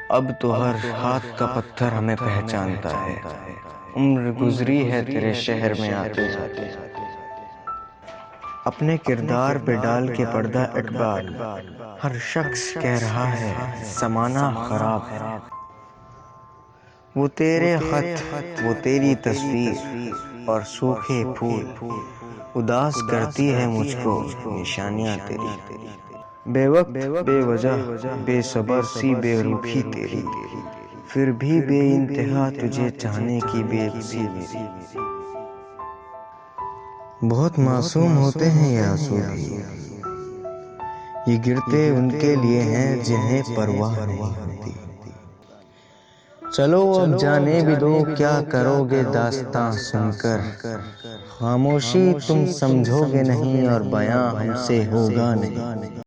اب تو ہر ہاتھ کا پتھر ہمیں پہچانتا ہے، عمر گزری ہے تیرے شہر میں آتے جاتے، اپنے کردار پہ ڈال کے پردہ اقبال، ہر شخص کہہ رہا ہے زمانہ خراب ہے۔ وہ تیرے خط، وہ تیری تصویر اور سوکھے پھول، اداس کرتی ہے مجھ کو نشانیاں تیری، بے وقت بے وجہ بے صبر سی بے روخی تیری، پھر بھی بے انتہا تجھے چاہنے کی بے بسی میری۔ بہت معصوم ہوتے ہیں یہ آنسو بھی، یہ گرتے ان کے لیے ہیں جنہیں پرواہ نہیں ہوتی۔ چلو اب جانے بھی دو کیا کرو گے داستاں سن کر، خاموشی تم سمجھو گے نہیں اور بیاں ہم سے ہوگا نہیں۔